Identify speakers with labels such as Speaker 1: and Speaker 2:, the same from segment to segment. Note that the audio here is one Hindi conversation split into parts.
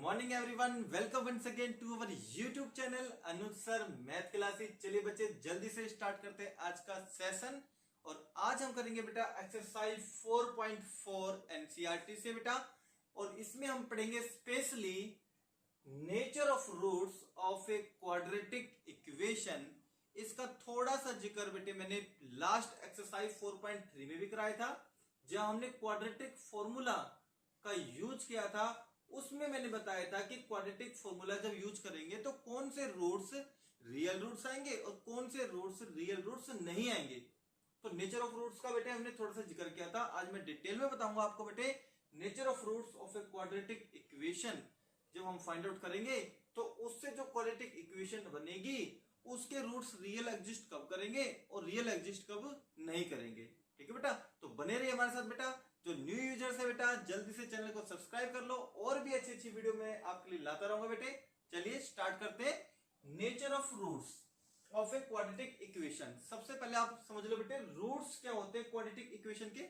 Speaker 1: Morning everyone, welcome once again to our YouTube channel Anuj sir math classes. चलिए बच्चे जल्दी से स्टार्ट करते हैं आज का सेशन। और आज हम करेंगे बेटा एक्सरसाइज 4.4 एनसीईआरटी से बेटा। और इसमें हम पढ़ेंगे specially nature of roots of a quadratic equation. इसका थोड़ा सा जिक्र बेटे मैंने लास्ट एक्सरसाइज 4.3 में भी कराया था, जहां हमने क्वाड्रेटिक फॉर्मूला का यूज किया था। उसमें मैंने बताया था कि क्वाड्रेटिक फॉर्मूला जब यूज करेंगे तो कौन से रूट्स रियल रूट्स आएंगे और कौन से रूट्स रियल रूट्स नहीं आएंगे। तो नेचर ऑफ रूट्स का बेटे हमने थोड़ा सा जिक्र किया था। आज मैं डिटेल में बताऊंगा आपको बेटे nature of roots of a quadratic equation. जब हम फाइंड आउट करेंगे तो उससे जो क्वाड्रेटिक इक्वेशन बनेगी उसके रूट्स रियल एग्जिस्ट कब करेंगे और रियल एग्जिस्ट कब नहीं करेंगे। ठीक है बेटा, तो बने रहिए हमारे साथ बेटा। जो न्यू यूजर्स है बेटा जल्दी से चैनल को सब्सक्राइब कर लो, और भी अच्छी अच्छी वीडियो में आपके लिए लाता रहूंगा बेटे। चलिए स्टार्ट करते हैं। Nature of roots of a quadratic equation. सबसे पहले आप समझ लो बेटे रूट्स क्या होते हैं क्वाड्रेटिक इक्वेशन के।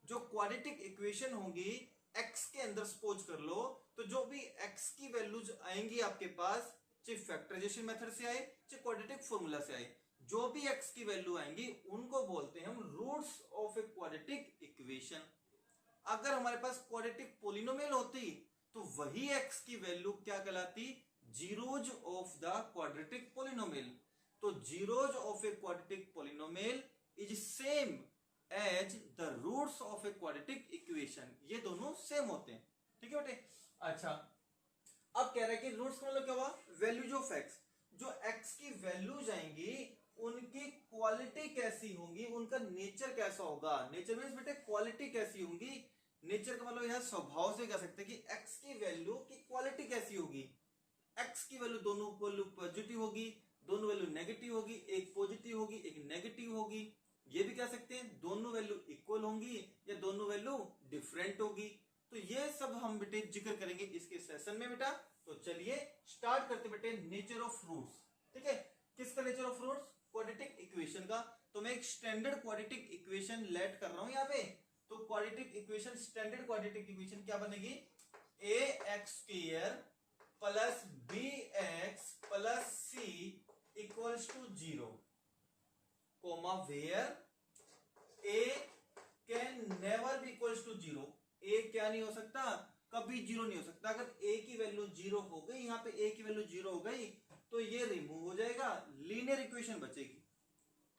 Speaker 1: जो क्वाड्रेटिक इक्वेशन होगी एक्स के अंदर सपोज कर लो, तो जो भी एक्स की वैल्यूज आएंगी आपके पास, चाहे फैक्टराइजेशन मेथड से आए चाहे क्वाड्रेटिक फॉर्मूला से आए, जो भी एक्स की वैल्यू आएंगी उनको बोलते हैं हम roots of a quadratic equation. अगर हमारे पास क्वाड्रेटिक पोलिनोमियल होती तो वही एक्स की वैल्यू क्या कहलाती, zeros of the quadratic polynomial. तो zeros of a quadratic polynomial is same as the roots of a quadratic equation. ये दोनों सेम होते हैं। ठीक है बेटे। अच्छा, अब कह रहा है कि रूट्स का मतलब क्या हुआ, वैल्यूज ऑफ एक्स। जो एक्स की वैल्यूज आएंगी उनकी क्वालिटी कैसी होंगी, उनका नेचर कैसा होगा। नेचर मीन्स बेटे क्वालिटी कैसी होंगी। नेचर का मतलब यह स्वभाव से कह सकते हैं कि एक्स की वैल्यू की क्वालिटी कैसी होगी। एक्स की वैल्यू दोनों वैल्यू पॉजिटिव होगी, दोनों वैल्यू नेगेटिव होगी, एक पॉजिटिव होगी एक नेगेटिव होगी। ये भी कह सकते हैं दोनों वैल्यू इक्वल होंगी या दोनों वैल्यू डिफरेंट होगी। तो ये सब हम बेटे जिक्र करेंगे इसके सेशन में बेटा। तो चलिए स्टार्ट करते बेटे नेचर ऑफ रूट्स। ठीक है, किसका nature of roots, quadratic equation का। तो मैं एक स्टैंडर्ड क्वाड्रेटिक इक्वेशन लेट कर रहा हूं यहां पे। तो quadratic equation, standard quadratic equation क्या बनेगी, a x square plus b x plus c equals to 0, comma where a can never be equals to 0। A क्या नहीं हो सकता, कभी 0 नहीं हो सकता। अगर ए की वैल्यू 0 हो गई, यहां पे ए की वैल्यू 0 हो गई तो ये रिमूव हो जाएगा, लीनियर इक्वेशन बचेगी।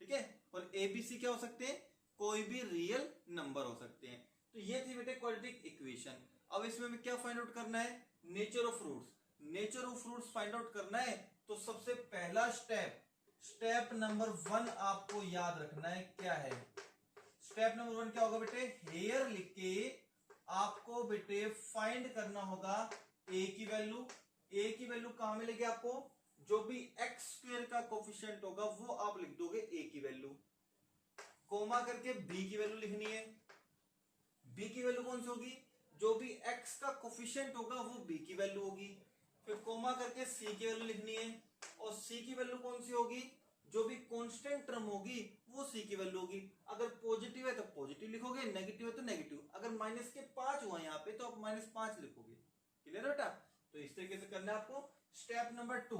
Speaker 1: ठीक है, और एबीसी क्या हो सकते हैं, कोई भी रियल नंबर हो सकते हैं। तो ये थी बेटे क्वाड्रेटिक इक्वेशन। अब इसमें हमें क्या फाइंड आउट करना है, nature of roots. Nature of roots find out करना है तो सबसे पहला स्टेप नंबर 1 आपको याद रखना है। क्या है स्टेप नंबर 1, क्या होगा बेटे, हेयर लिख के आपको बेटे फाइंड करना होगा ए की वैल्यू। ए की वैल्यू कहां मिलेगी आपको, जो भी एक्स स्क्वायर का कोफिशिएंट होगा वो आप लिख दोगे ए की वैल्यू, कोमा करके बी की वैल्यू लिखनी है। बी की वैल्यू कौन सी होगी, जो भी एक्स का कोफिशिएंट होगा वो बी की वैल्यू होगी। फिर कोमा करके सी की वैल्यू लिखनी है, और सी की वैल्यू कौन सी होगी, जो भी कांस्टेंट टर्म होगी वो सी की वैल्यू होगी। अगर पॉजिटिव है तो पॉजिटिव लिखोगे, नेगेटिव है तो नेगेटिव। अगर माइनस के 5 हुआ यहाँ पे तो आप -5 लिखोगे। क्लियर है बेटा। तो इस तरीके से करना है आपको। स्टेप नंबर 2,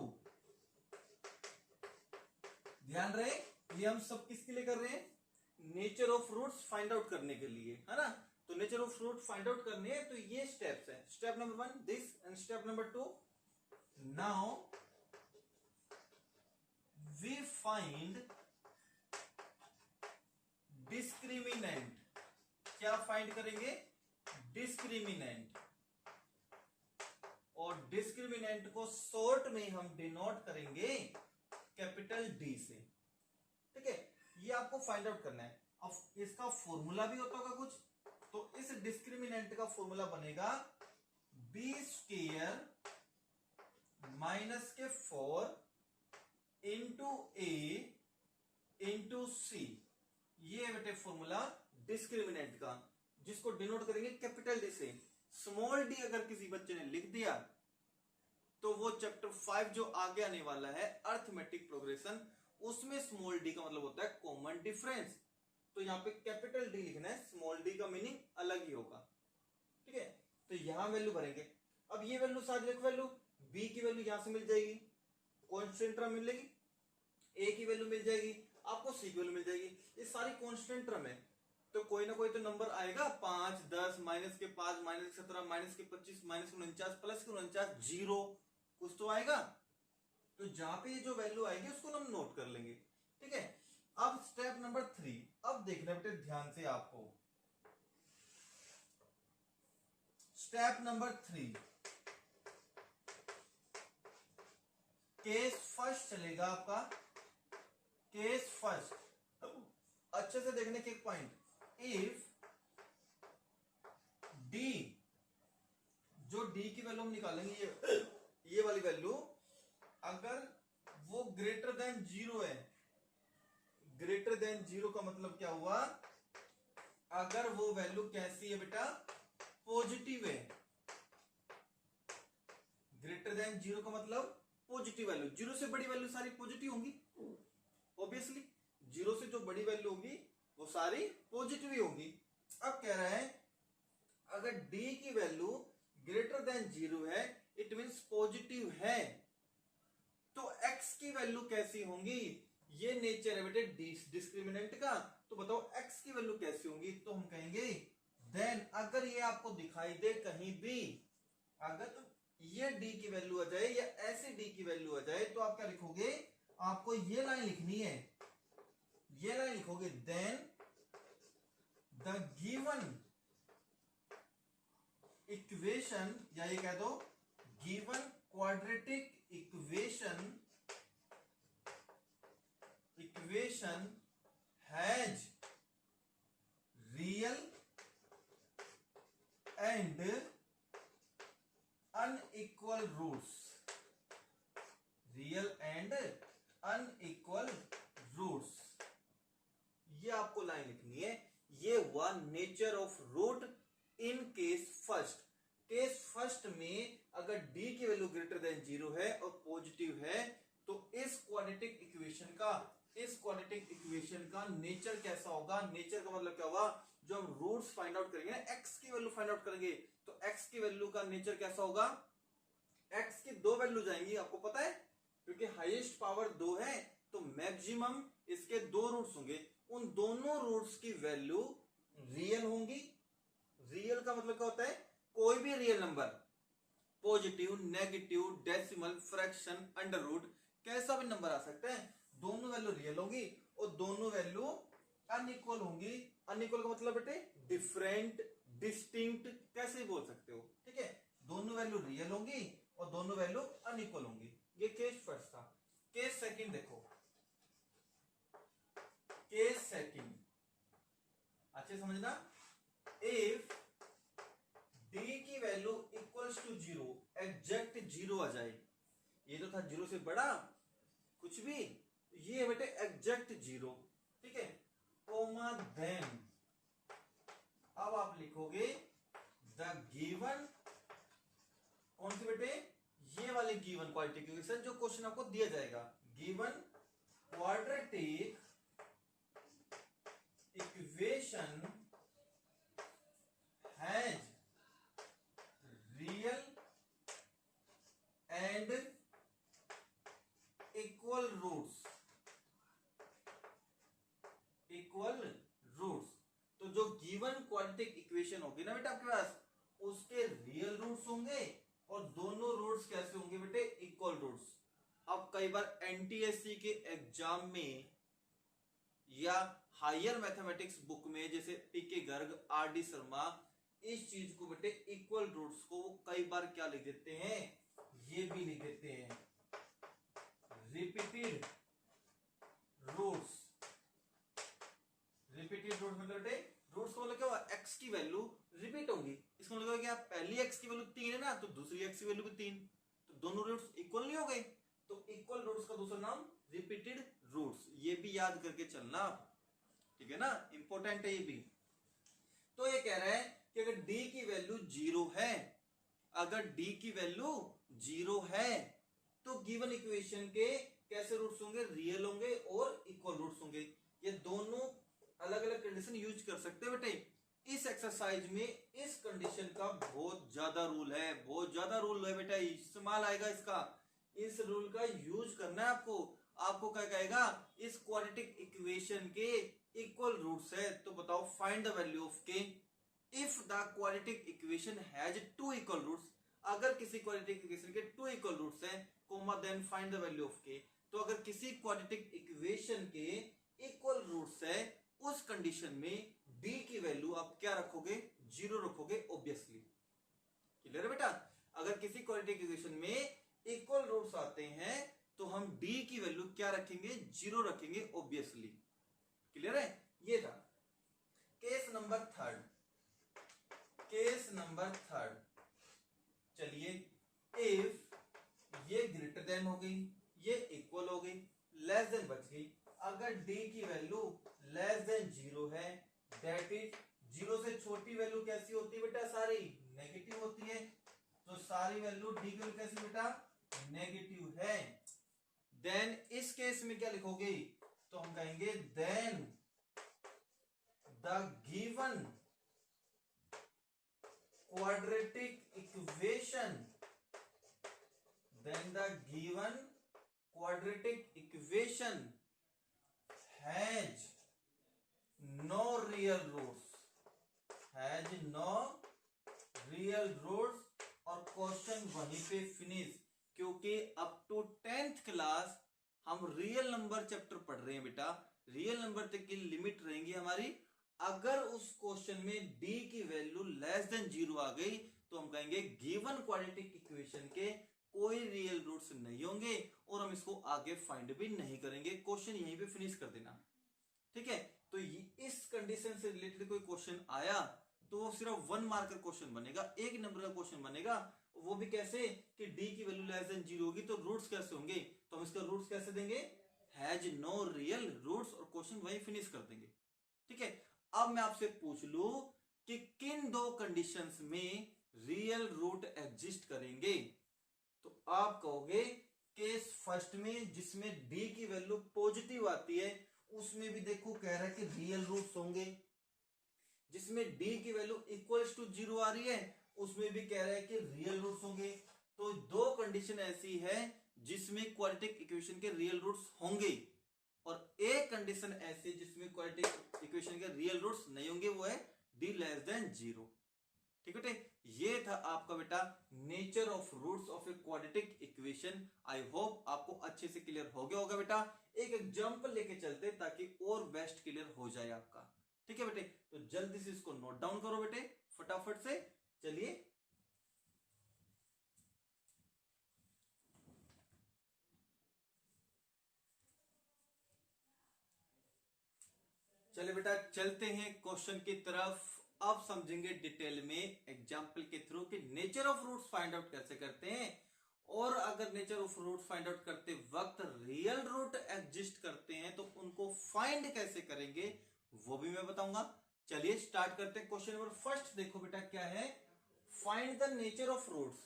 Speaker 1: ध्यान रहे ये हम सब किसके लिए कर रहे हैं, nature of roots find out करने के लिए, है ना। तो nature of root find out करने हैं तो ये स्टेप्स है। Step number 1 this and step number 2 now we find discriminant. क्या फाइंड करेंगे, डिस्क्रिमिनेंट। और डिस्क्रिमिनेंट को शॉर्ट में हम डिनोट करेंगे कैपिटल डी से। ठीक है, ये आपको फाइंड आउट करना है। अब इसका फॉर्मूला भी होता होगा कुछ, तो इस डिस्क्रिमिनेंट का फॉर्मूला बनेगा बी स्क्वायर माइनस के 4 इंटू ए इंटू सी। ये बेटे फॉर्मूला डिस्क्रिमिनेंट का, जिसको डिनोट करेंगे कैपिटल डी से। स्मॉल डी अगर किसी बच्चे ने लिख दिया तो वो चैप्टर 5 जो आगे आने वाला है अर्थमेटिक प्रोग्रेशन, उसमें स्मॉल डी का मतलब होता है कॉमन डिफरेंस। तो यहां पे कैपिटल डी लिखना है, स्मॉल डी का मीनिंग अलग ही होगा। ठीक है, तो यहां वैल्यू भरेंगे। अब ये वैल्यू सारी लिखो, वैल्यू बी की वैल्यू यहां से मिल जाएगी, कांस्टेंट टर्म मिलेगी, ए की वैल्यू मिल जाएगी, आपको सी की वैल्यू मिल जाएगी, ये सारी कांस्टेंट टर्म है। तो कोई ना कोई तो नंबर आएगा, 5, 10, माइनस के 5, माइनस के 17, माइनस के 25, माइनस के 49, प्लस के 49, जीरो, कुछ तो आएगा। तो जहां पे ये जो वैल्यू आएगी उसको हम नोट कर लेंगे, ठीक है। अब स्टेप नंबर 3, अब देखना बेटे ध्यान से आपको, स्टेप नंबर 3 केस फर्स्ट चलेगा आपका, केस फर्स्ट। अच्छे से देखने के एक पॉइंट, इफ डी, जो डी की वैल्यू हम निकालेंगे, ये वाली वैल्यू अगर वो ग्रेटर देन जीरो है, ग्रेटर देन जीरो का मतलब क्या हुआ, अगर वो वैल्यू कैसी है बेटा, पॉजिटिव है। ग्रेटर देन जीरो का मतलब पॉजिटिव वैल्यू, जीरो से बड़ी वैल्यू सारी पॉजिटिव होंगी, ऑब्वियसली जीरो से जो बड़ी वैल्यू होगी वो सारी पॉजिटिव ही होगी। अब कह रहा है अगर डी की वैल्यू ग्रेटर देन जीरो है, इट मींस पॉजिटिव है, तो एक्स की वैल्यू कैसी होंगी, ये नेचर है बेटे डिस्क्रिमिनेंट का। तो बताओ एक्स की वैल्यू कैसी होंगी, तो हम कहेंगे देन अगर ये आपको दिखाई दे कहीं भी, अगर ये डी की वैल्यू आ जाए या ऐसे डी की वैल्यू आ जाए, तो आप क्या लिखोगे, आपको ये लाइन लिखनी है, ये लाइन लिखोगे, देन द गिवन इक्वेशन, या ये कह दो given quadratic equation has real and unequal roots, real and unequal roots, ये आपको लाइन लिखनी है। ये हुआ nature of root in case first. Case first में अगर डी की वैल्यू ग्रेटर देन जीरो है और पॉजिटिव है, तो इस क्वाड्रेटिक इक्वेशन का नेचर कैसा होगा, नेचर का मतलब क्या होगा, जो हम रूट्स फाइंड आउट करेंगे, एक्स की वैल्यू फाइंड आउट करेंगे, तो एक्स की वैल्यू का नेचर कैसा होगा, एक्स की दो वैल्यू जाएंगी, आपको पता है, क्योंकि हाईएस्ट पावर 2 है, तो मैक्सिमम इसके 2 रूट्स होंगे, उन दोनों रूट्स की वैल्यू रियल होंगी। रियल का मतलब क्या होता है, कोई भी real number, positive, negative, decimal, fraction, under root, कैसा भी नंबर आ सकता है, दोनों वैल्यू रियल होंगी और दोनों वैल्यू अनइक्वल होंगी। अनइक्वल का मतलब बेटे डिफरेंट, डिस्टिंक्ट, कैसे भी बोल सकते हो, ठीक है। दोनों वैल्यू रियल होंगी और दोनों वैल्यू अनइक्वल होंगी। ये केस फर्स्ट था। केस सेकंड देखो, केस सेकंड अच्छे समझना, इफ डी की value equals to zero, exact zero आ जाए, ये तो था जीरो से बड़ा कुछ भी, ये है बेटे एग्जैक्ट जीरो, ठीक है, कोमा देन अब आप लिखोगे द गिवन, कौन सी बेटे, ये वाली गिवन क्वाड्रेटिक इक्वेशन जो क्वेश्चन आपको दिया जाएगा, given quadratic equation has real and equal roots, तो जो गिवन क्वाड्रेटिक इक्वेशन होगी ना बेटा आपके पास, उसके रियल रूट्स होंगे और दोनों रूट्स कैसे होंगे बेटे, इक्वल रूट्स। अब कई बार एनटीएससी के एग्जाम में या हायर मैथमेटिक्स बुक में, जैसे पीके गर्ग, आरडी शर्मा, इस चीज को बेटे इक्वल रूट्स को कई बार क्या लिख देते हैं, ये भी लिख देते हैं रिपीटेड रूट्स। रिपीटेड रूट्स मतलब बेटे, रूट्स का मतलब क्या हुआ, एक्स की वैल्यू रिपीट होंगी, इसका मतलब क्या, पहली एक्स की वैल्यू 3 है ना, तो दूसरी एक्स की वैल्यू भी 3, तो दोनों रूट्स इक्वल नहीं हो गए, तो इक्वल रूट्स का दूसरा नाम रिपीटेड रूट्स। ये भी याद करके चलना, ठीक है ना, इंपॉर्टेंट है ये भी। तो ये कह रहा है कि अगर डी की वैल्यू जीरो है, अगर डी की वैल्यू जीरो है, तो गिवन इक्वेशन के कैसे रूट्स होंगे, रियल होंगे और इक्वल रूट्स होंगे। ये दोनों अलग अलग कंडीशन यूज कर सकते हैं बेटे। इस एक्सरसाइज में इस कंडीशन का बहुत ज्यादा रूल है, बहुत ज्यादा रूल है बेटा, इस्तेमाल आएगा इसका। इस रूल का यूज करना है आपको। आपको क्या कहेगा, इस क्वाड्रेटिक इक्वेशन के इक्वल रूट्स है, तो बताओ find the value of k if the quadratic equation has two equal roots. अगर किसी क्वाड्रेटिक इक्वेशन के टू इक्वल रूट्स हैं, comma then find the value of k. तो अगर किसी क्वाड्रेटिक इक्वेशन के इक्वल रूट्स है, उस कंडीशन में d की वैल्यू आप क्या रखोगे, 0 रखोगे ऑब्वियसली। क्लियर है बेटा? अगर किसी क्वाड्रेटिक इक्वेशन में इक्वल रूट्स आते हैं तो हम d की वैल्यू क्या रखेंगे, 0 रखेंगे ऑब्वियसली। क्लियर है? ये था case number third. Case number third, चलिए, इफ ये ग्रेटर देन हो गई, ये इक्वल हो गई, लेस देन बच गई। अगर d की वैल्यू लेस देन 0 है, दैट इज 0 से छोटी वैल्यू कैसी होती है बेटा, सारी नेगेटिव होती है। तो सारी वैल्यू d की वैल्यू कैसी बेटा, नेगेटिव है। देन इस केस में क्या लिखोगे, तो हम कहेंगे then the given quadratic equation, then the given quadratic equation has no real roots, has no real roots, और क्वेश्चन वहीं पे फिनिश। क्योंकि अप टू 10th क्लास हम रियल नंबर चैप्टर पढ़ रहे हैं बेटा, रियल नंबर तक की लिमिट रहेंगी हमारी। अगर उस क्वेश्चन में d की वैल्यू लेस देन 0 आ गई तो हम कहेंगे गिवन क्वाड्रेटिक इक्वेशन के कोई रियल रूट्स नहीं होंगे और हम इसको आगे फाइंड भी नहीं करेंगे। क्वेश्चन यहीं पे फिनिश कर देना, ठीक है? तो इस कंडीशन से रिलेटेड कोई क्वेश्चन आया तो वो सिर्फ 1 मार्क का क्वेश्चन बनेगा, 1 नंबर का क्वेश्चन बनेगा। वो भी कैसे कि d की वैल्यू लेस देन 0 होगी तो रूट्स कैसे होंगे, तो हम इसका रूट्स कैसे देंगे, हैज नो रियल रूट्स, और क्वेश्चन वहीं फिनिश कर देंगे। ठीक है? अब मैं आपसे पूछ लू कि किन दो कंडीशंस में रियल रूट एग्जिस्ट करेंगे, तो आप कहोगे केस फर्स्ट में जिसमें d की वैल्यू पॉजिटिव आती है उसमें भी देखो कह रहा है कि रियल रूट्स होंगे। जिसमें d की वैल्यू इक्वल्स टू 0 आ रही है उसमें भी कह रहा है कि रियल रूट्स होंगे। तो दो कंडीशन ऐसी है जिसमें क्वाड्रेटिक इक्वेशन के रियल रूट्स होंगे, और एक कंडीशन ऐसी जिसमें क्वाड्रेटिक इक्वेशन के रियल रूट्स नहीं होंगे, वो है d लेस देन 0। ठीक है? ये था आपका बेटा nature of roots of a quadratic equation. I hope आपको अच्छे से क्लियर हो गया होगा बेटा। एक एग्जांपल लेके चलते ताकि और बेस्ट क्लियर हो जाए आपका। ठीक है बेटे? तो जल्दी से इसको नोट डाउन करो बेटे फटाफट से। चलिए, चलिए बेटा चलते हैं क्वेश्चन की तरफ। अब समझेंगे डिटेल में एग्जांपल के थ्रू कि nature of roots find out कैसे करते हैं, और अगर nature of roots find out करते वक्त रियल रूट एग्जिस्ट करते हैं तो उनको फाइंड कैसे करेंगे वो भी मैं बताऊंगा। चलिए स्टार्ट करते हैं। क्वेश्चन नंबर फर्स्ट देखो बेटा क्या है, find the nature of roots.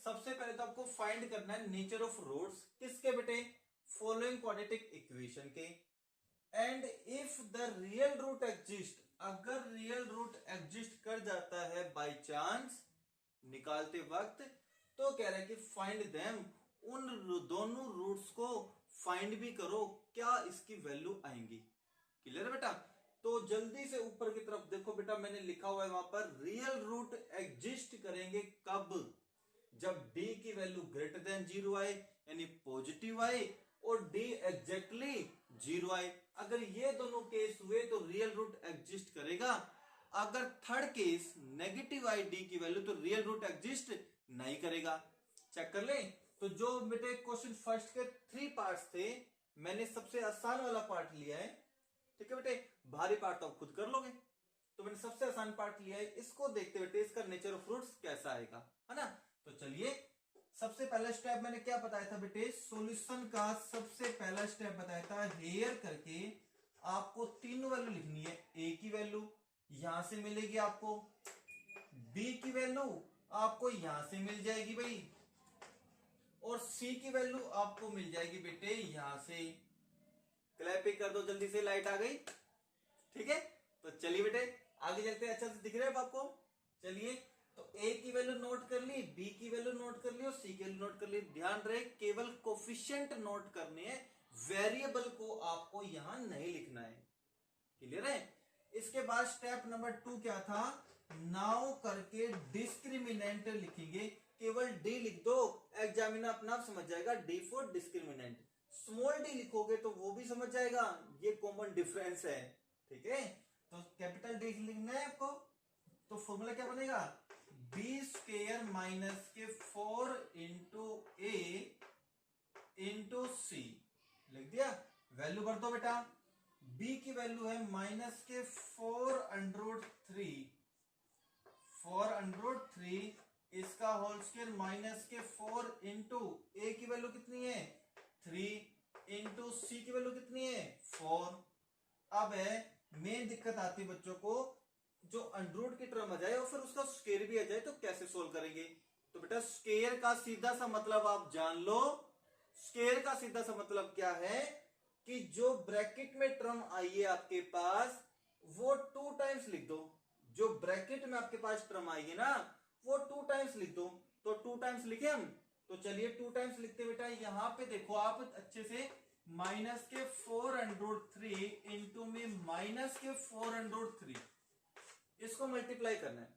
Speaker 1: सबसे पहले तो आपको फाइंड करना है नेचर ऑफ रूट्स किसके बेटे, फॉलोइंग क्वाड्रेटिक इक्वेशन के। And if the real root exist, अगर रियल रूट एग्जिस्ट कर जाता है बाय चांस निकालते वक्त, तो कह रहा है कि फाइंड देम, उन दोनों रूट्स को फाइंड भी करो क्या इसकी वैल्यू आएंगी। क्लियर है बेटा? तो जल्दी से ऊपर की तरफ देखो बेटा, मैंने लिखा हुआ है वहां पर रियल रूट एग्जिस्ट करेंगे कब, जब d की वैल्यू ग्रेटर देन 0 आए यानी पॉजिटिव आए और d एग्जैक्टली 0 आए। अगर ये दोनों केस हुए तो रियल रूट एग्जिस्ट करेगा। अगर थर्ड केस नेगेटिव आई d की वैल्यू तो रियल रूट एग्जिस्ट नहीं करेगा। चेक कर ले। तो जो बेटे क्वेश्चन फर्स्ट के 3 पार्ट्स थे, मैंने सबसे आसान वाला पार्ट लिया है। ठीक है बेटे? भारी पार्ट तो आप खुद कर लोगे, तो मैंने सबसे आसान पार्ट लिया है। इसको देखते बेटे इसका नेचर ऑफ रूट्स कैसा आएगा, है ना? तो चलिए, सबसे पहला स्टेप मैंने क्या बताया था बेटे, सॉल्यूशन का सबसे पहला स्टेप बताया था हेयर करके आपको 3 वैल्यू लिखनी है। ए की वैल्यू यहां से मिलेगी आपको, बी की वैल्यू आपको यहां से मिल जाएगी भाई, और सी की वैल्यू आपको मिल जाएगी बेटे यहां से। क्लैपिंग कर दो जल्दी से, लाइट आ गई। ठीक है? तो चलिए बेटे आगे चलते हैं, अच्छा से दिख रहा है आपको। चलिए, तो ए की वैल्यू नोट कर ली, बी की वैल्यू नोट कर ली और सी की वैल्यू नोट कर ली। ध्यान रहे केवल कोफिशिएंट नोट करने हैं, वेरिएबल को आपको यहां नहीं लिखना है। क्लियर है। इसके बाद स्टेप नंबर 2 क्या था, नाउ करके डिस्क्रिमिनेंट लिखेंगे। केवल डी लिख दो, एग्जामिनर अपना आप समझ जाएगा, D for discriminant. Small D लिखोगे तो वो भी समझ जाएगा, ये कॉमन डिफरेंस है। ठीक है, तो कैपिटल डी लिखना है आपको। तो फॉर्मूला क्या बनेगा, बी स्क्वायर माइनस के 4 इंटू ए इंटू सी। लिख दिया, वैल्यू भर दो बेटा। b की वैल्यू है माइनस के 4√3 इसका होल स्क्वायर माइनस के 4 इंटू ए की वैल्यू कितनी है 3 इंटू सी की वैल्यू कितनी है 4। अब है मेन दिक्कत आती है बच्चों को, जो अंडररूट की टर्म आ जाए और फिर उसका स्क्वायर भी आ जाए तो कैसे सोल्व करेंगे। तो बेटा स्क्वायर का सीधा सा मतलब आप जान लो, स्क्वायर का सीधा सा मतलब क्या है कि जो ब्रैकेट में टर्म आई है आपके पास वो 2 टाइम्स लिख दो। जो ब्रैकेट में आपके पास टर्म आएगी ना वो 2 टाइम्स लिख दो। तो 2 टाइम्स लिखे हम, तो चलिए 2 टाइम्स लिखते बेटा। यहां पे देखो आप अच्छे से, माइनस के 4√3 इंटू में माइनस के 4√3 इसको मल्टीप्लाई करना है।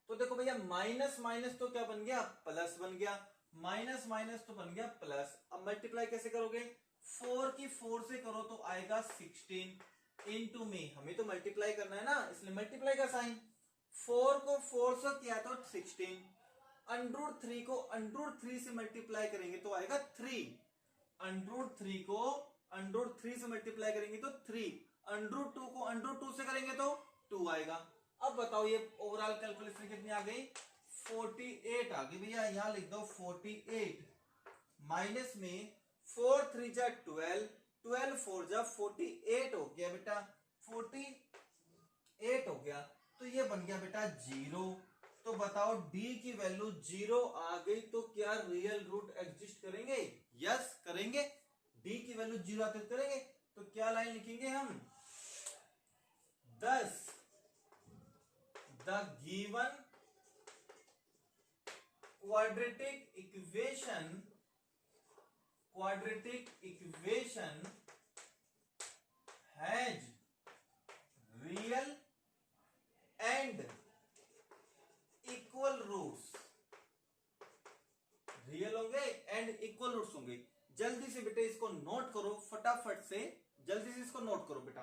Speaker 1: तो देखो भैया माइनस माइनस तो क्या बन गया, प्लस बन गया, माइनस माइनस तो बन गया प्लस। अब मल्टीप्लाई कैसे करोगे, 4 की 4 से करो तो आएगा 16 इंटू में, हमें तो मल्टीप्लाई करना है ना इसलिए मल्टीप्लाई का साइन। 4 को 4 से किया तो 16, √3 को √3 से मल्टीप्लाई करेंगे तो आएगा 3, √3 को √3 से मल्टीप्लाई करेंगे तो 3, √2 को √2 से करेंगे तो 2 आएगा। अब बताओ ये ओवरऑल कैलकुलेशन कितनी आ गई, 48 आ गई भैया। यहां लिख दो 48, माइनस में 4 3 जा 12, 12 4 जा 48 हो गया बेटा, 48 हो गया। तो ये बन गया बेटा 0। तो बताओ d की वैल्यू 0 आ गई तो क्या रियल रूट एग्जिस्ट करेंगे, यस करेंगे। d की वैल्यू 0 आते करेंगे तो क्या लाइन लिखेंगे हम, thus the given quadratic equation has real and equal roots. Real होंगे एंड इक्वल रूट्स होंगे। जल्दी से बेटे इसको नोट करो फटाफट से, जल्दी से इसको नोट करो बेटा।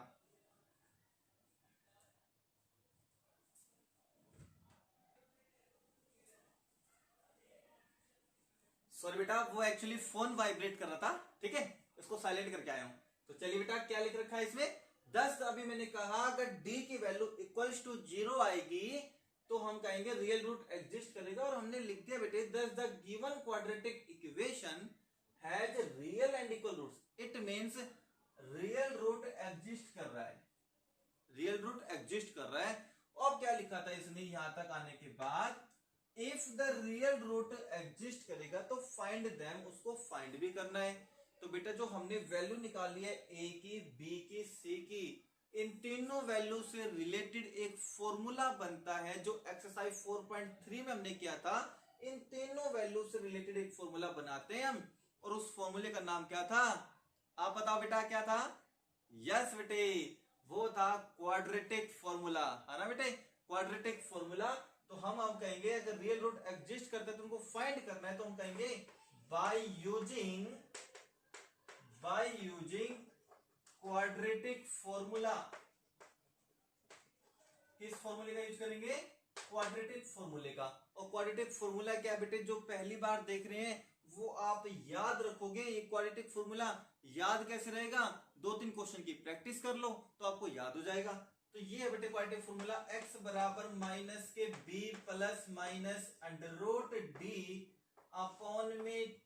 Speaker 1: सॉरी बेटा वो एक्चुअली फोन वाइब्रेट कर रहा था, ठीक है, इसको साइलेंट करके आया हूं। तो चलिए बेटा क्या लिख रखा है इसमें, 10। अभी मैंने कहा अगर d की वैल्यू इक्वल्स टू 0 आएगी तो हम कहेंगे रियल रूट एग्जिस्ट करेगा। और हमने लिख दिया बेटे thus the given quadratic equation has real and equal roots, it means real root exist कर रहा है, रियल रूट एग्जिस्ट कर रहा है। और क्या लिखा था इसने यहां तक आने के बाद, if the real root exist करेगा तो फाइंड देम, उसको फाइंड भी करना है। तो बेटा जो हमने वैल्यू निकाली है a की, b की, c की, इन तीनों वैल्यू से रिलेटेड एक फॉर्मूला बनता है जो एक्सरसाइज 4.3 में हमने किया था। इन तीनों वैल्यू से रिलेटेड एक फॉर्मूला बनाते हैं हम, और उस फॉर्मूले का नाम क्या था, आप बताओ बेटा क्या था, यस बेटे वो था क्वाड्रेटिक फॉर्मूला, है ना बेटे, क्वाड्रेटिक फॉर्मूला। तो हम कहेंगे अगर रियल रूट एग्जिस्ट करते तो उनको फाइंड करना है तो हम कहेंगे बाय यूजिंग क्वाड्रेटिक फॉर्मूला। किस फॉर्मूले का यूज करेंगे, क्वाड्रेटिक फॉर्मूले का। और क्वाड्रेटिक फॉर्मूला क्या बेटे, जो पहली बार देख रहे हैं वो आप याद रखोगे। ये क्वाड्रेटिक फॉर्मूला याद कैसे रहेगा, 2-3 क्वेश्चन की प्रैक्टिस कर लो तो आपको याद हो जाएगा। तो ये है बेटे क्वाड्रेटिक फॉर्मूला, x बराबर माइनस के b plus minus √d upon में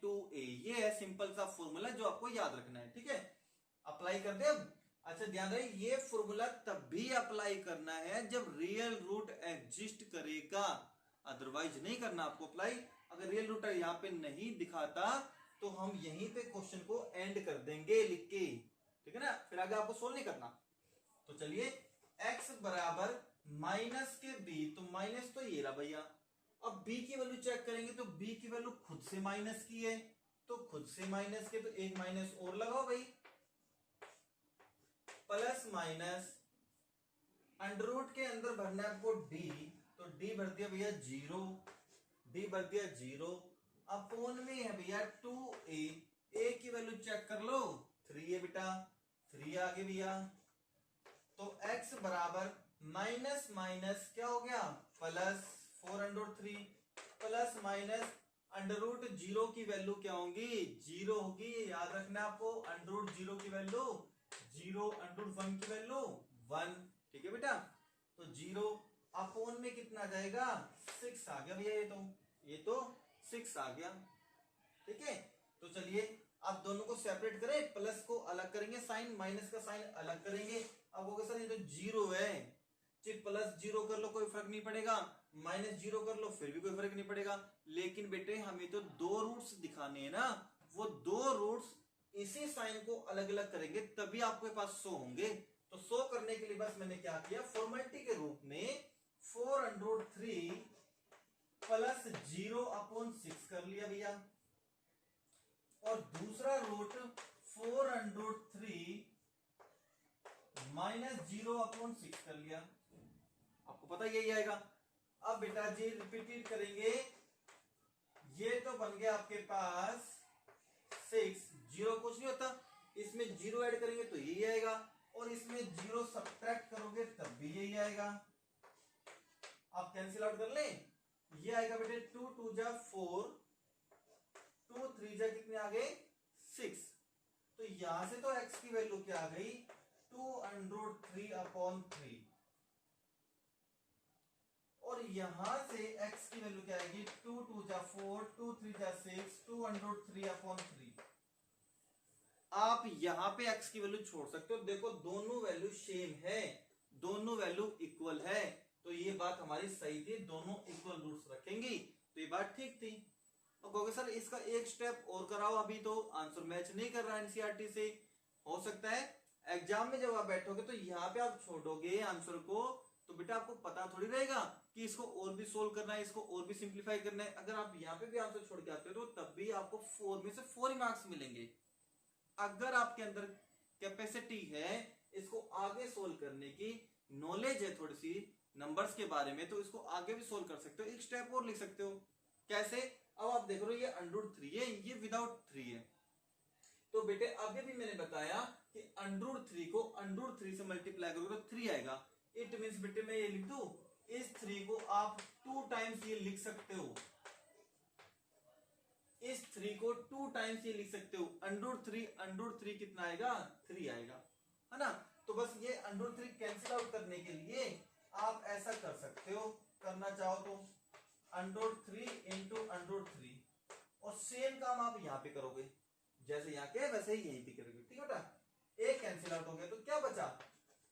Speaker 1: 2a, ये है सिंपल सा फॉर्मूला जो आपको याद रखना है, ठीक है। अप्लाई कर दे अब। अच्छा ध्यान रहे ये फॉर्मूला तब भी अप्लाई करना है जब रियल रूट एग्जिस्ट करेगा, अदरवाइज नहीं करना आपको अप्लाई। अगर रियल रूट यहाँ पे नहीं दिखाता तो हम यहीं पे क्वेश्चन को एंड कर देंगे लिख के, ठीक है ना, फिर आगे आपको सोल्व नहीं करना। तो चलिए x बराबर माइनस के b, तो माइनस तो ये रहा भैया। अब b की वैल्यू चेक करेंगे तो b की वैल्यू खुद से माइनस की है, तो खुद से माइनस के तो एक माइनस और लगाओ भाई, प्लस माइनस अंडर रूट के अंदर भरना है आपको d, तो d भर दिया भैया 0, d भर दिया 0, अपोन में है भैया 2a, a की वैल्यू चेक कर लो 3 है बेटा, 3 आ गए भैया। तो x बराबर माइनस माइनस क्या हो गया plus 4√3 plus minus under root 0 की वैल्यू क्या होगी 0 होगी, याद रखना आपको अंडर रूट 0 की वैल्यू 0, अंडर रूट 1 की वैल्यू 1, ठीक है बेटा। तो 0 अपोन में कितना आ जाएगा 6 आ गया भैया, ये तो 6 आ गया, ठीक है। तो चलिए आप दोनों को सेपरेट करें, प्लस को अलग करेंगे साइन, माइनस का साइन अलग करेंगे। अब होगा सर ये तो 0 है, चाहे प्लस 0 कर लो कोई फर्क नहीं पड़ेगा, माइनस 0 कर लो फिर भी कोई फर्क नहीं पड़ेगा, लेकिन बेटे हमें तो 2 रूट्स दिखाने हैं ना, वो 2 रूट्स इसी साइन को अलग अलग करेंगे तभी आपके पास 100 होंगे। तो 100 करने के लिए बस मैंने क्या किया, फॉर्मेलिटी के रूप में 4√3 प्लस 0/6 कर लिया भैया, और दूसरा रूट 4√3 माइनस 0/6 कर लिया, आपको पता यही आएगा। अब बेटा जी रिपीट करेंगे, ये तो बन गया आपके पास 6, 0 कुछ नहीं होता, इसमें 0 ऐड करेंगे तो यही आएगा, और इसमें 0 सब्ट्रैक्ट करोगे तब भी यही आएगा। आप कैंसिल आउट कर लें, ये आएगा बेटे 2 2 जा 4, 2 3 जा कितने आ गए 6, तो यहां से तो x की वैल्यू क्या आ गई 2√3/3, और यहां से x की वैल्यू क्या आएगी 2 2 जा 4, 2 3 जा 6, 2√3/3। आप यहां पे x की वैल्यू छोड़ सकते हो, देखो दोनों वैल्यू सेम है, दोनों वैल्यू इक्वल है, तो ये बात हमारी सही थी, दोनों इक्वल रूट्स रखेंगी, तो ये बात ठीक थी। और कहोगे सर इसका एक स्टेप और कराओ, अभी तो आंसर मैच नहीं कर रहा एनसीईआरटी से, हो सकता है एग्जाम में जब आप बैठोगे तो यहाँ पे आप छोड़ोगे आंसर को, तो बेटा आपको पता थोड़ी रहेगा कि इसको और भी सोल्व करना है, इसको और भी सिंप्लीफाई करना है। अगर आप यहाँ पे भी आंसर छोड़ के आते हो तो तब भी आपको 4 में से 4 ही मार्क्स मिलेंगे। अगर आपके अंदर कैपेसिटी है इसको आगे सोल्व करने की, नॉलेज है थोड़ी सी नंबर्स के बारे में, तो इसको आगे भी सोल्व कर सकते हो, एक स्टेप और लिख सकते हो। कैसे, अब आप देख रहे हो ये √3 है, ये विदाउट 3 है, तो बेटे अभी भी मैंने बताया कि √3 को √3 से मल्टीप्लाई करोगे तो 3 आएगा। इट मींस बेटे मैं ये लिख दूं, इस 3 को आप 2 टाइम्स ये लिख सकते हो, इस 3 को 2 टाइम्स ये लिख सकते हो, √3 कितना आएगा 3 आएगा, है ना। तो बस ये √3 कैंसिल आउट करने के लिए आप ऐसा कर सकते हो, करना चाहो तो √3 इंटू √3, और सेम काम आप यहाँ पे करोगे, जैसे यहाँ के वैसे ही यहीं पे करोगे, ठीक है बेटा। एक कैंसिल आउट हो गया, तो क्या बचा,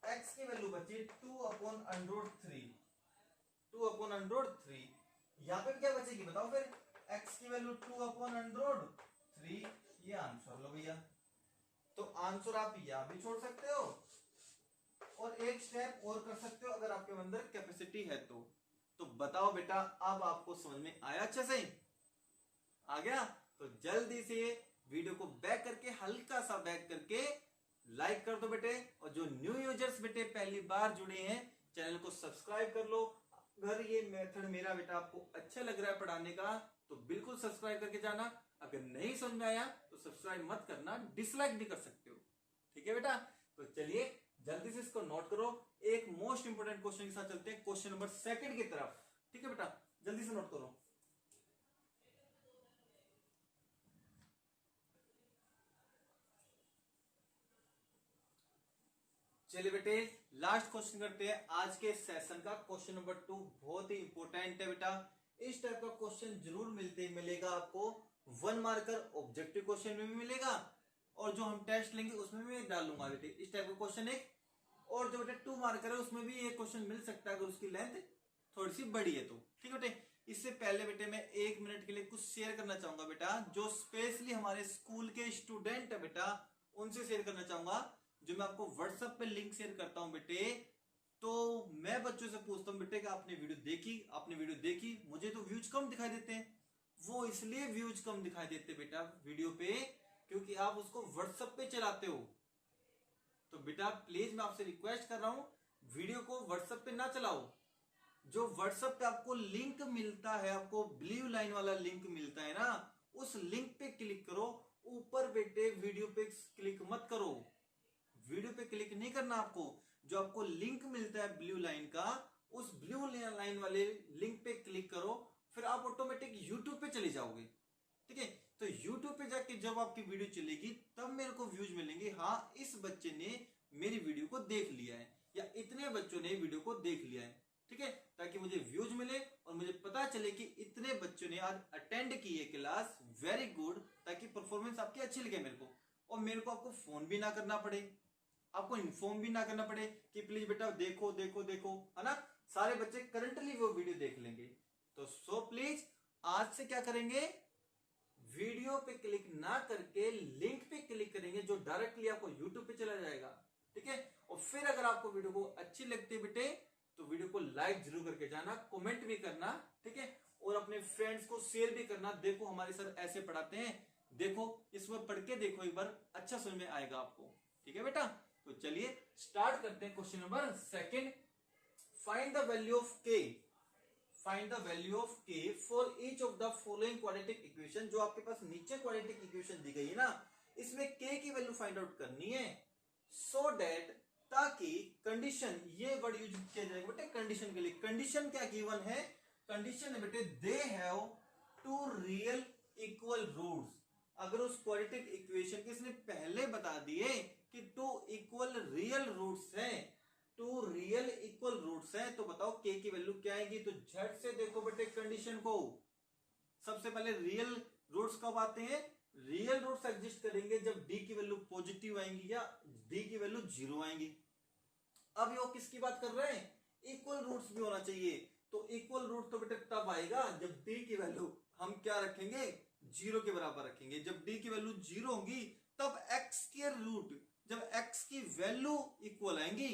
Speaker 1: x की वैल्यू बची 2/√3, 2/√3, यहाँ पे क्या बचेगी बताओ फिर, x की वैल्यू 2/√3, ये आंसर लो भैया। तो आंसर आप यहाँ भी छोड़ सकते हो, और एक स्टेप और कर सकते हो अगर आपके अंदर कैपेसिटी है तो बताओ बेटा अब आपको समझ में आया, अच्छे से आ गया। तो जल्दी से वीडियो को बैक करके, हल्का सा बैक करके लाइक कर दो बेटे, और जो न्यू यूजर्स बेटे पहली बार जुड़े हैं चैनल को सब्सक्राइब कर लो। अगर ये मेथड मेरा बेटा आपको अच्छा लग रहा है पढ़ाने का तो बिल्कुल सब्सक्राइब करके जाना, अगर नहीं समझ में आया तो सब्सक्राइब मत करना, डिसलाइक भी कर सकते हो, ठीक है बेटा। तो चलिए जल्दी से इसको नोट करो, एक मोस्ट इंपोर्टेंट क्वेश्चन के साथ चलते हैं, क्वेश्चन नंबर 2 की तरफ, ठीक है बेटा, जल्दी से नोट करो। चलिए बेटे लास्ट क्वेश्चन करते हैं आज के सेशन का, क्वेश्चन नंबर 2 बहुत ही इंपॉर्टेंट है बेटा। इस टाइप का क्वेश्चन जरूर मिलेगा आपको, 1 मार्कर ऑब्जेक्टिव क्वेश्चन में भी मिलेगा, और जो हम टेस्ट लेंगे उसमें भी डालूंगा बेटे इस टाइप का क्वेश्चन एक, और जो बेटे 2 मार्कर है उसमें भी ये क्वेश्चन मिल सकता है अगर उसकी लेंथ थोड़ी सी बड़ी है तो, ठीक है बेटे। इससे पहले बेटे मैं 1 मिनट के लिए कुछ शेयर करना चाहूंगा बेटा, जो स्पेशली हमारे स्कूल के स्टूडेंट है बेटा उनसे शेयर करना चाहूंगा। जो मैं आपको व्हाट्सएप पे लिंक शेयर करता हूं बेटे, तो मैं बच्चों से पूछता हूं बेटे कि आपने वीडियो देखी, मुझे तो व्यूज कम दिखाई देते हैं। वो इसलिए व्यूज कम दिखाई देते बेटा वीडियो पे क्योंकि आप उसको व्हाट्सएप पे चलाते हो। तो बेटा प्लीज मैं आपसे रिक्वेस्ट कर रहा हूं, वीडियो को व्हाट्सएप पे ना चलाओ। जो व्हाट्सएप पे आपको लिंक मिलता है, आपको ब्लू लाइन वाला लिंक मिलता है ना, उस लिंक पे क्लिक करो। ऊपर बेटे वीडियो पे क्लिक मत करो, वीडियो पे क्लिक नहीं करना आपको। जो आपको लिंक मिलता है ब्लू लाइन का, उस ब्लू लाइन वाले लिंक पे क्लिक करो, फिर आप ऑटोमेटिक यूट्यूब पे चले जाओगे। ठीक है, तो यूट्यूब पे जाके जब आपकी वीडियो चलेगी तब मेरे को व्यूज मिलेंगे, हाँ इस बच्चे ने मेरी वीडियो को देख लिया है या इतने बच्चों ने वीडियो को देख लिया है। ठीक है, ताकि मुझे व्यूज मिले और मुझे पता चले कि इतने बच्चों ने आज अटेंड की है क्लास, वेरी गुड, ताकि परफॉर्मेंस आपकी अच्छी लगे मेरे को। और मेरे को आपको फोन भी ना करना पड़े, आपको इन्फॉर्म भी ना करना पड़े कि प्लीज बेटा देखो देखो देखो, है ना। सारे बच्चे करंटली वो वीडियो देख लेंगे। तो सो प्लीज आज से क्या करेंगे, वीडियो पे क्लिक ना करके लिंक पे क्लिक करेंगे जो डायरेक्टली आपको यूट्यूब पे चला जाएगा। ठीक है, और फिर अगर आपको वीडियो को अच्छी लगती है बेटे तो वीडियो को लाइक जरूर करके जाना, कमेंट भी करना। ठीक है, और अपने फ्रेंड्स को शेयर भी करना, देखो हमारे सर ऐसे पढ़ाते हैं, देखो इसमें पढ़ के देखो एक बार, अच्छा समझ में आएगा आपको। ठीक है बेटा, तो चलिए स्टार्ट करते हैं question number second. Find the value of के, फाइंड द वैल्यू ऑफ के for each of the following quadratic equation. जो आपके पास नीचे क्वाड्रेटिक इक्वेशन दी गई है ना, इसमें के की वैल्यू फाइंड आउट करनी है, सो डेट, ताकि कंडीशन, ये वर्ड यूज किया जाएगा बेटे कंडीशन के लिए। कंडीशन क्या गिवन है, कंडीशन है बेटे they have two real equal roots. अगर उस क्वाड्रेटिक इक्वेशन के इसने पहले बता दिए कि टू इक्वल रियल रूट्स है, टू रियल इक्वल रूट्स है, तो बताओ के की वैल्यू क्या आएगी। तो झट से देखो बेटे कंडीशन को, सबसे पहले रियल रूट्स कब आते हैं, रियल रूट्स एग्जिस्ट करेंगे जब डी की वैल्यू पॉजिटिव आएंगी या डी की वैल्यू जीरो आएंगी। अब ये किसकी बात कर रहे हैं, इक्वल रूट्स भी होना चाहिए। तो इक्वल रूट तो बेटे तब आएगा जब डी की वैल्यू हम क्या रखेंगे, जीरो के बराबर रखेंगे। जब डी की वैल्यू जीरो होगी तब एक्स के रूट, जब एक्स की वैल्यू इक्वल आएंगी,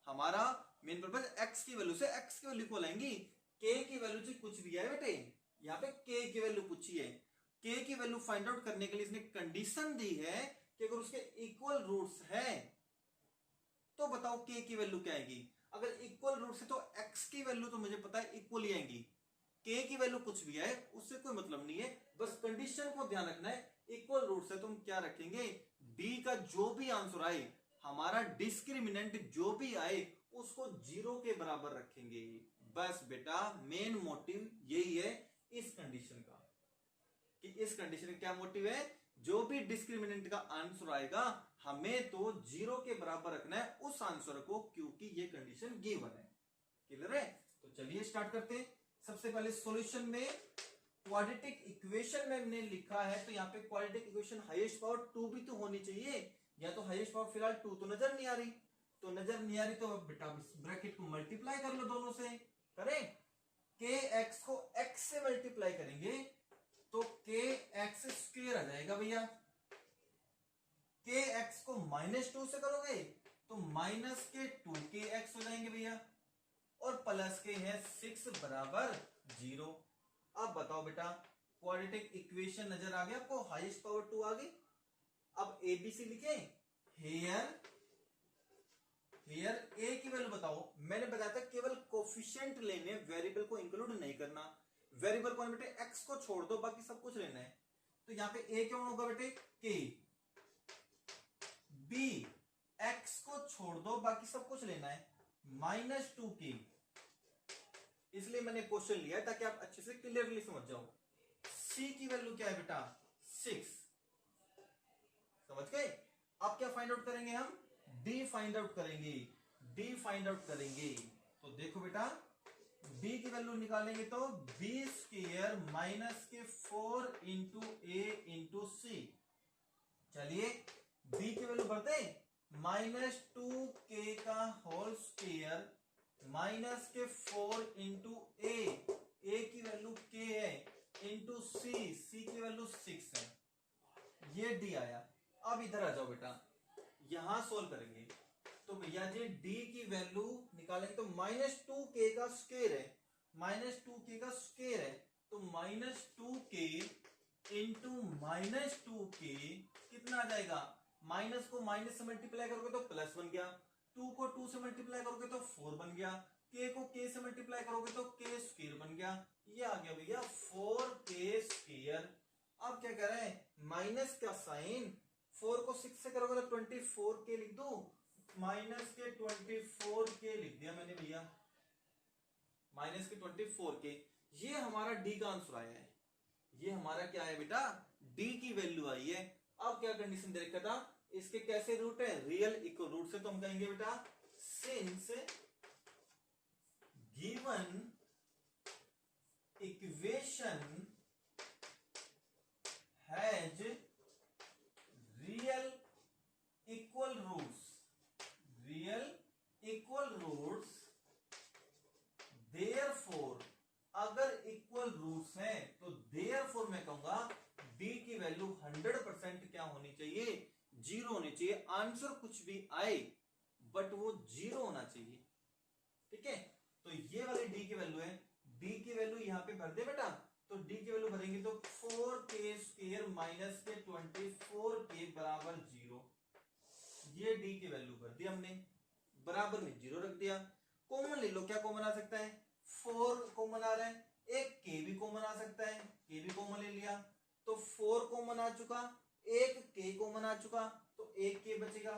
Speaker 1: हमारा मेन पर्पज एक्स की वैल्यू से एक्स की वैल्यू इक्वल आएंगी। के की वैल्यू से कुछ भी है बेटे, यहाँ पे के की वैल्यू पूछी है। के की वैल्यू फाइंड आउट करने के लिए इसने कंडीशन दी है कि अगर उसके इक्वल रूट्स है तो बताओ के की वैल्यू क्या आएगी। अगर इक्वल रूट्स है तो एक्स की वैल्यू तो मुझे पता है इक्वल ही आएंगी, के की वैल्यू कुछ भी आए उससे कोई मतलब नहीं है, बस कंडीशन को ध्यान रखना है। इक्वल रूट्स है तो हम क्या रखेंगे, डी का जो भी आंसर आए, हमारा डिस्क्रिमिनेंट जो भी आए उसको जीरो के बराबर रखेंगे। बस बेटा मेन मोटिव यही है इस कंडीशन का, कि इस कंडीशन का क्या मोटिव है, जो भी डिस्क्रिमिनेंट का आंसर आएगा हमें तो जीरो के बराबर रखना है उस आंसर को, क्योंकि ये कंडीशन गिवन है। क्लियर है, तो चलिए स्टार्ट करते हैं। सबसे पहले सॉल्यूशन में क्वाड्रेटिक इक्वेशन में हमने लिखा है, तो यहाँ पे क्वाड्रेटिक इक्वेशन हाईएस्ट पावर 2 भी तो होनी चाहिए, या तो हाईएस्ट पावर फिलहाल 2 तो नजर नहीं आ रही, तो नजर नहीं आ रही तो बेटा ब्रैकेट को मल्टीप्लाई कर लो दोनों से। करें, के एक्स को एक्स से मल्टीप्लाई करेंगे तो के एक्स स्क्वायर आ जाएगा भैया। के एक्स को -2 से करोगे तो माइनस के 2 के एक्स हो जाएंगे भैया, और प्लस के है 6 बराबर 0। अब बताओ बेटा क्वाड्रेटिक इक्वेशन नजर आ गया आपको, हाईएस्ट पावर 2 आ गई। अब एबीसी लिखे, हेयर ए की वैल्यू बताओ। मैंने बताया था केवल कोफिशिएंट लेने, वेरिएबल को इंक्लूड नहीं करना। वेरिएबल कौन बेटे, एक्स को छोड़ दो बाकी सब कुछ लेना है। तो यहां पे ए कौन होगा बेटे, के। बी एक्स को छोड़ दो बाकी सब कुछ लेना है, -2k। इसलिए मैंने क्वेश्चन लिया है ताकि आप अच्छे से क्लियरली समझ जाओ। सी की वैल्यू क्या है बेटा, 6। समझ गए। अब क्या फाइंड आउट करेंगे हम, डी फाइंड आउट करेंगे, डी फाइंड आउट करेंगे। तो देखो बेटा b की वैल्यू निकालेंगे तो b स्क्वायर माइनस के 4 इंटू ए इंटू सी। चलिए b की वैल्यू भरते, -2k का होल स्क्वायर माइनस के 4 इंटू ए की वैल्यू k है, इंटू सी की वैल्यू 6 है। ये डी आया। अब इधर आ जाओ बेटा, यहां सोल्व करेंगे तो भैया जी डी की वैल्यू निकालेंगे तो -2k का स्क्वायर है, -2k का स्क्वायर है तो -2k इंटू -2k कितना आ जाएगा, माइनस को माइनस से मल्टीप्लाई करोगे तो प्लस बन गया, 2 को 2 से मल्टीप्लाई करोगे तो 4 बन गया, k को k से मल्टीप्लाई करोगे तो k स्क्वायर बन गया, ये आ गया भैया 4k स्क्वायर। अब क्या कर रहे हैं माइनस का साइन, 4 को 6 से करोगे तो 24k लिख दो, माइनस के 24k लिख दिया मैंने भैया, माइनस के 24k। ये हमारा डी का आंसर आया है, ये हमारा क्या है बेटा डी की वैल्यू आई है। अब क्या कंडीशन दे रखा था, इसके कैसे रूट है, रियल इक्वल रूट से, तो हम कहेंगे बेटा since given equation has real equal roots, real equal roots, therefore अगर इक्वल रूट्स हैं तो देयरफॉर मैं कहूंगा डी की वैल्यू 100% क्या होनी चाहिए, जीरो होनी चाहिए। आंसर कुछ भी आए बट वो जीरो होना चाहिए, ठीक है। तो ये वाली डी की वैल्यू है, डी की वैल्यू यहां पे भर दे बेटा, तो डी की वैल्यू भरेंगे तो 4k स्क्वायर माइनस के 24k बराबर 0, ये डी की वैल्यू भर दी हमने, बराबर में 0 रख दिया। कॉमन ले लो, क्या कॉमन आ सकता है, 4 कॉमन आ रहा है, एक k भी कॉमन आ सकता है, k भी कॉमन ले लिया तो 4 कॉमन आ चुका, एक k कॉमन आ चुका तो एक k बचेगा,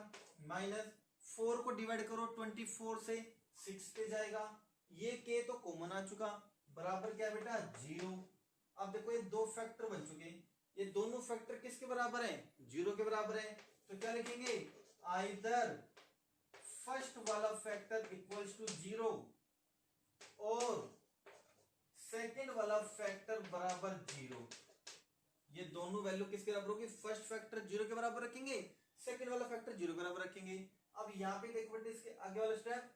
Speaker 1: माइनस 4 को डिवाइड करो 24 से 6 पे जाएगा, ये k तो कॉमन आ चुका, बराबर क्या बेटा 0। अब देखो ये दो फैक्टर बन चुके, ये दोनों फैक्टर किसके बराबर है, 0 के बराबर है, तो क्या लिखेंगे आइदर फर्स्ट वाला फैक्टर इक्वल्स टू 0 और सेकंड वाला फैक्टर बराबर 0। ये दोनों वैल्यू किसके बराबर होगी, फर्स्ट फैक्टर 0 के बराबर रखेंगे, सेकंड वाला फैक्टर 0 के बराबर रखेंगे। अब यहाँ पे देखो बेटे इसके आगे वाला स्टेप,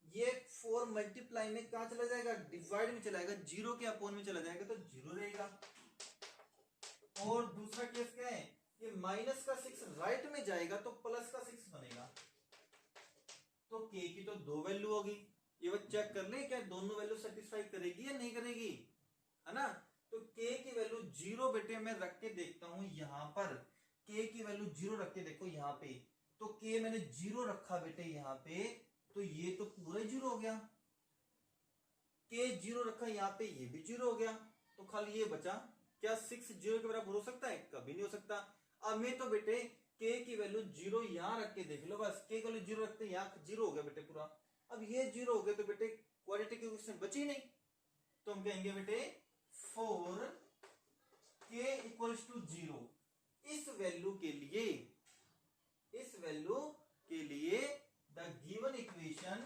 Speaker 1: ये 4 मल्टीप्लाई में कहां चला जाएगा, डिवाइड में चला जाएगा, 0 के अपोन में चला जाएगा तो 0 रहेगा। और दूसरा केस क्या है, ये माइनस का 6 राइट में जाएगा तो प्लस का 6 बनेगा, तो k की तो दो वैल्यू होगी, ये वो चेक कर ले क्या दोनों वैल्यू सेटिस्फाई करेगी या नहीं करेगी, है ना। तो k की वैल्यू 0 बेटे मैं रख के देखता हूं, यहां पर k की वैल्यू 0 रख के देखो यहाँ पे, तो k मैंने 0 रखा बेटे यहाँ पे, तो ये तो पूरा 0 हो गया, k 0 रखा यहाँ पे, ये भी 0 हो गया, तो खाली ये बचा, क्या 6 0 के बराबर हो सकता है, कभी नहीं हो सकता। अब मैं तो बेटे k की वैल्यू 0 यहां रख के देख लो, बस k की वैल्यू 0 रखते हैं, यहाँ 0 हो गया बेटे पूरा। अब ये 0 हो गए तो बेटे क्वाड्रेटिक इक्वेशन बची नहीं, तो हम कहेंगे बेटे 4k इक्वल्स टू 0। इस वैल्यू के लिए, इस वैल्यू के लिए the given equation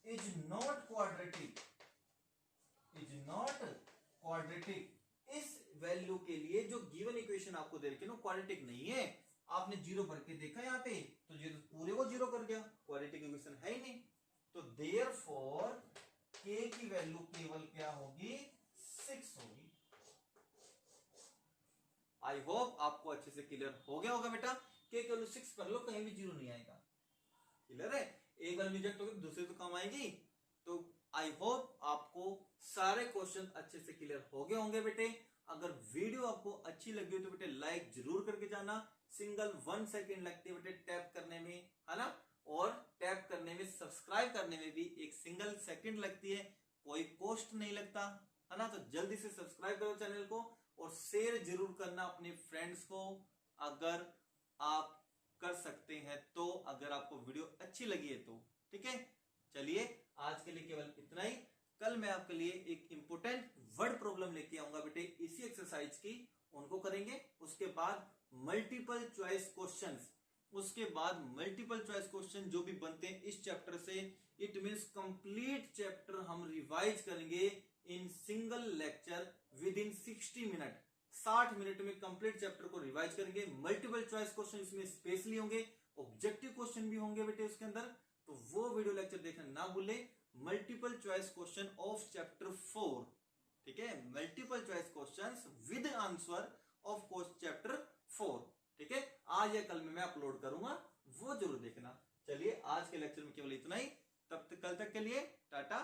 Speaker 1: is not quadratic, is not quadratic. इस वैल्यू के लिए जो गिवन इक्वेशन आपको दे रखी है ना क्वाड्रेटिक नहीं है, आपने 0 भर के देखा यहाँ पे तो ये तो पूरे को 0 कर गया, क्वाड्रेटिक इक्वेशन है ही नहीं, तो देयरफॉर k की वैल्यू केवल क्या होगी 6 होगी। आई होप आपको अच्छे से क्लियर हो गया होगा बेटा, k की वैल्यू 6 कर लो, कहीं भी 0 नहीं आएगा, क्लियर है। एक बार रिजेक्ट होगी दूसरे तो काम आएगी। तो आई होप आपको सारे क्वेश्चन अच्छे से क्लियर हो गए होंगे बेटे। अगर वीडियो आपको अच्छी लगी हो तो बेटे लाइक जरूर करके जाना, सिंगल 1 सेकेंड लगती है बेटे टैप करने में, है ना, और टैप करने में सब्सक्राइब करने में भी एक सिंगल सेकंड लगती है, कोई कॉस्ट नहीं लगता, है ना। तो जल्दी से सब्सक्राइब करो चैनल को और शेयर जरूर करना अपने फ्रेंड्स को अगर आप कर सकते हैं तो, अगर आपको वीडियो अच्छी लगी है तो, ठीक है। चलिए आज के लिए केवल इतना ही, कल मैं आपके लिए एक इंपोर्टेंट वर्ड प्रॉब्लम लेके आऊंगा बेटे इसी एक्सरसाइज की, उनको करेंगे। उसके बाद मल्टीपल चॉइस क्वेश्चंस, उसके बाद मल्टीपल चॉइस क्वेश्चन जो भी बनते हैं इस चैप्टर से, इट मींस कंप्लीट चैप्टर हम रिवाइज करेंगे in single lecture with in 60 minute. 60 minute में कंप्लीट चैप्टर को रिवाइज करेंगे। मल्टीपल चॉइस क्वेश्चन इसमें स्पेशली होंगे, ऑब्जेक्टिव क्वेश्चन भी होंगे बेटे उसके अंदर, तो वो वीडियो लेक्चर देखना ना भूलें। Multiple choice question of chapter 4, ठीक है, multiple choice questions with answer of chapter 4, ठीक है, आज या कल में मैं अपलोड करूंगा, वो जरूर देखना। चलिए आज के लेक्चर में केवल इतना ही, तब तक कल तक के लिए टाटा